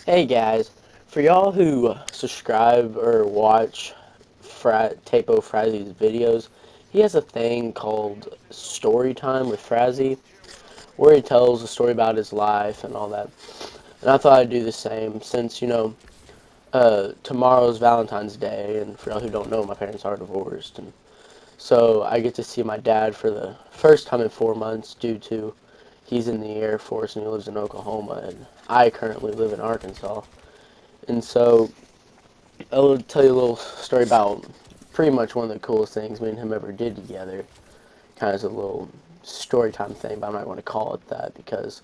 Hey guys, for y'all who subscribe or watch Tapo Frazzy's videos, he has a thing called Story Time with Frazzy, where he tells a story about his life and all that. And I thought I'd do the same since, tomorrow's Valentine's Day, and for y'all who don't know, my parents are divorced. And so I get to see my dad for the first time in 4 months due to he's in the Air Force and he lives in Oklahoma, and I currently live in Arkansas. And so I'll tell you a little story about pretty much one of the coolest things me and him ever did together. Kind of as a little story time thing, but I'm not going to call it that because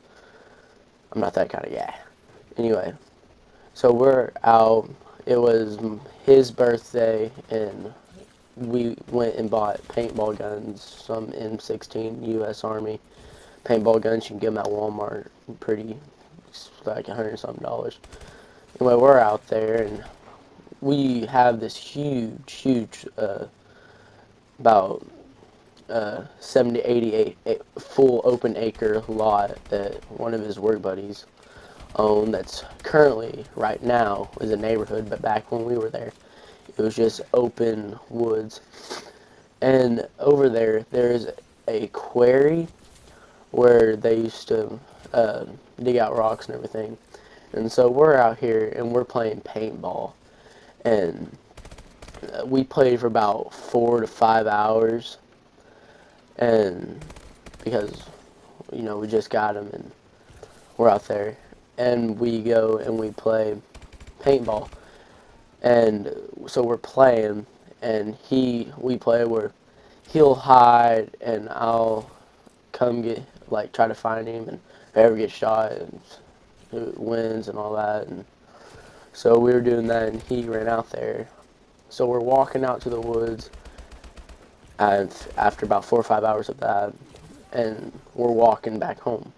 I'm not that kind of guy. Anyway, so we're out. It was his birthday, and we went and bought paintball guns, some M16 U.S. Army paintball guns. You can get them at Walmart, pretty, like $100 something. Anyway, we're out there, and we have this huge, about 70, 80 full open acre lot that one of his work buddies owned. That's currently, right now, is a neighborhood, but back when we were there, it was just open woods. And over there's a quarry where they used to dig out rocks and everything. And so we're out here and we're playing paintball. And we played for about 4 to 5 hours, and because we just got him and we're out there, and we go and we play paintball, and so we're playing, and we play where he'll hide and I'll come get, like, try to find him, and whoever gets shot and who wins and all that. And so we were doing that, and he ran out there. So we're walking out to the woods, and after about 4 or 5 hours of that, and we're walking back home.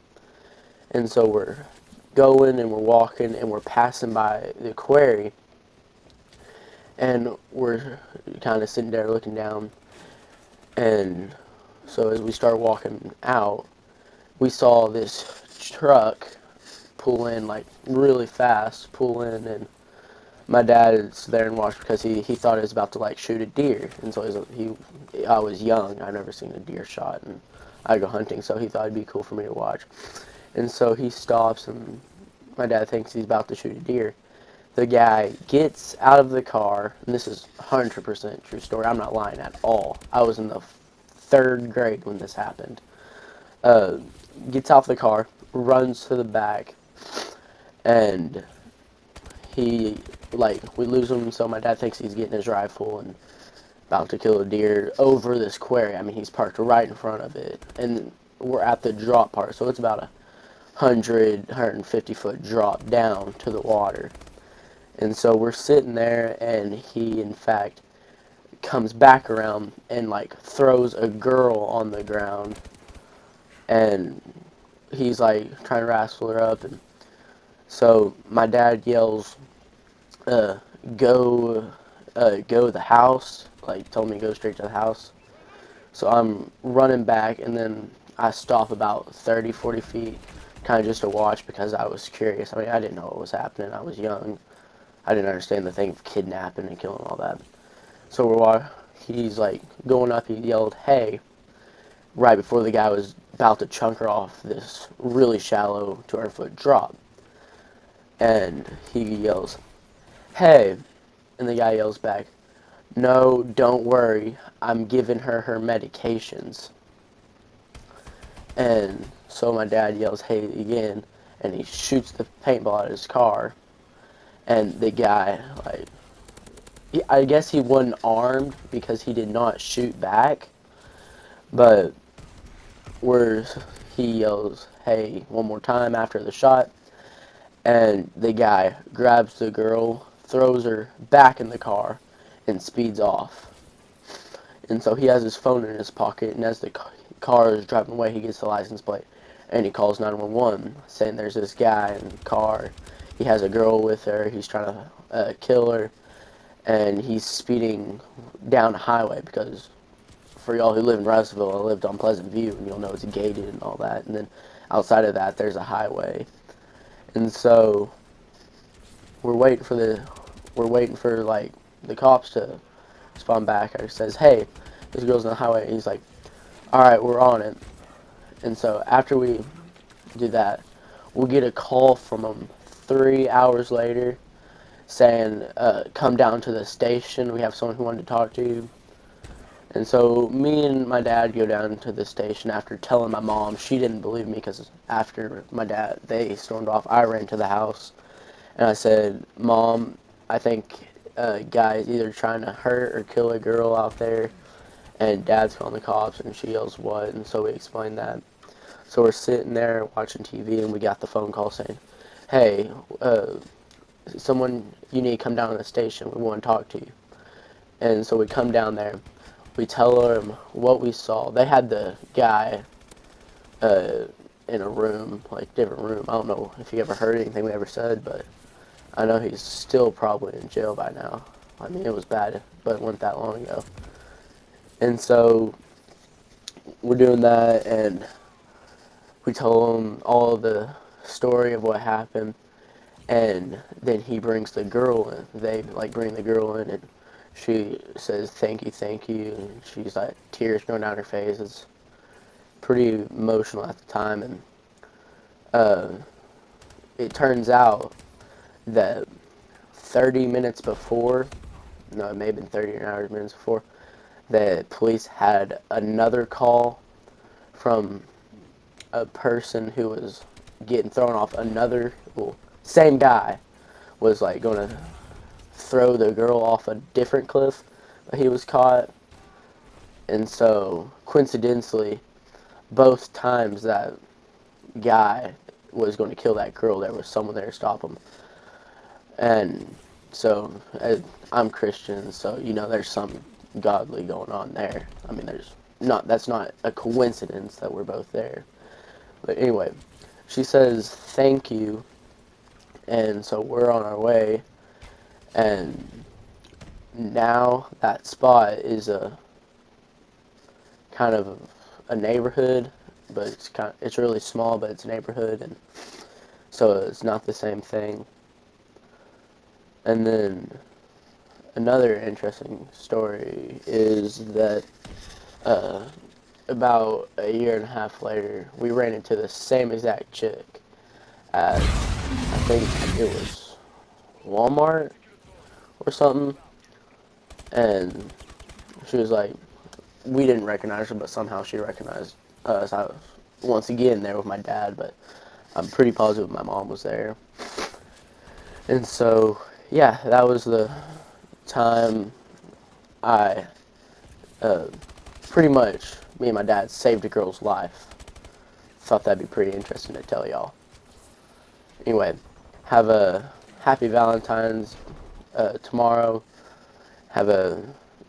And so we're going and we're walking and we're passing by the quarry, and we're kind of sitting there looking down. And so as we start walking out, we saw this truck pull in, like, really fast, pull in, and my dad is there and watched because he thought he was about to, like, shoot a deer. And so I was young, I'd never seen a deer shot, and I go hunting, so he thought it'd be cool for me to watch. And so he stops, and my dad thinks he's about to shoot a deer. The guy gets out of the car, and this is 100% true story, I'm not lying at all. I was in the 3rd grade when this happened. Uh, Gets off the car, runs to the back, and he, like, we lose him, so my dad thinks he's getting his rifle and about to kill a deer over this quarry. I mean, he's parked right in front of it, and we're at the drop part, so it's about 150 foot drop down to the water. And so we're sitting there, and he, in fact, comes back around and, like, throws a girl on the ground, and he's, like, trying to wrestle her up. And so my dad yells, uh, go, go to the house, like, told me to go straight to the house. So I'm running back, and then I stop about 30, 40 feet, kind of just to watch because I was curious. I mean, I didn't know what was happening. I was young. I didn't understand the thing of kidnapping and killing all that. So he's, like, going up. He yelled, "Hey!" right before the guy was about to chunk her off this really shallow 200-foot drop. And he yells, "Hey!" And the guy yells back, "No, don't worry. I'm giving her medications." And so my dad yells, "Hey!" again, and he shoots the paintball at his car. And the guy, like, I guess he wasn't armed because he did not shoot back, but where he yells, "Hey!" one more time after the shot, and the guy grabs the girl, throws her back in the car, and speeds off. And so he has his phone in his pocket, and as the car is driving away, he gets the license plate, and he calls 911, saying there's this guy in the car. He has a girl with her. He's trying to kill her, and he's speeding down a highway because, for y'all who live in Russellville, I lived on Pleasant View, and you'll know it's gated and all that. And then outside of that, there's a highway. And so we're waiting for like the cops to spawn back. I says, hey, this girl's on the highway. And he's like, all right, we're on it. And so after we do that, we'll get a call from him 3 hours later saying, come down to the station. We have someone who wanted to talk to you. And so me and my dad go down to the station after telling my mom. She didn't believe me because after they stormed off, I ran to the house. And I said, Mom, I think a guy's either trying to hurt or kill a girl out there. And Dad's calling the cops, and she yells, what? And so we explained that. So we're sitting there watching TV, and we got the phone call saying, hey, someone, you need to come down to the station. We want to talk to you. And so we come down there. We tell them what we saw. They had the guy in a room, like different room. I don't know if you ever heard anything we ever said, but I know he's still probably in jail by now. I mean, it was bad, but it wasn't that long ago. And so we're doing that, and we tell him all of the story of what happened, and then he brings the girl in. They like bring the girl in, and she says thank you, and she's like tears going down her face. It's pretty emotional at the time, and it turns out that 30 minutes before, no, it may have been 30 minutes before, the police had another call from a person who was getting thrown off another, well, same guy was like going to throw the girl off a different cliff, but he was caught. And so coincidentally, both times that guy was going to kill that girl, there was someone there to stop him. And so I'm Christian, so there's some godly going on there. I mean, that's not a coincidence that we're both there. But anyway, she says thank you, and so we're on our way, and now that spot is a kind of a neighborhood, but it's really small, but it's a neighborhood, and so it's not the same thing. And then another interesting story is that about a year and a half later, we ran into the same exact chick at, I think it was Walmart or something, and she was like, we didn't recognize her, but somehow she recognized us. I was once again there with my dad, but I'm pretty positive my mom was there. And so, yeah, that was the time I, pretty much, me and my dad saved a girl's life. Thought that'd be pretty interesting to tell y'all. Anyway, have a happy Valentine's tomorrow. Have a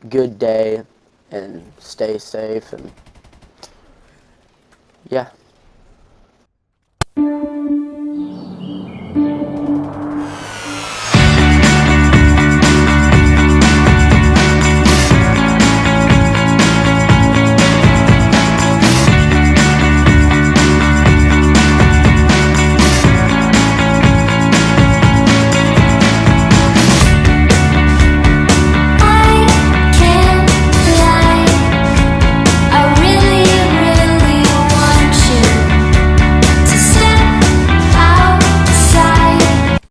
good day and stay safe, and yeah.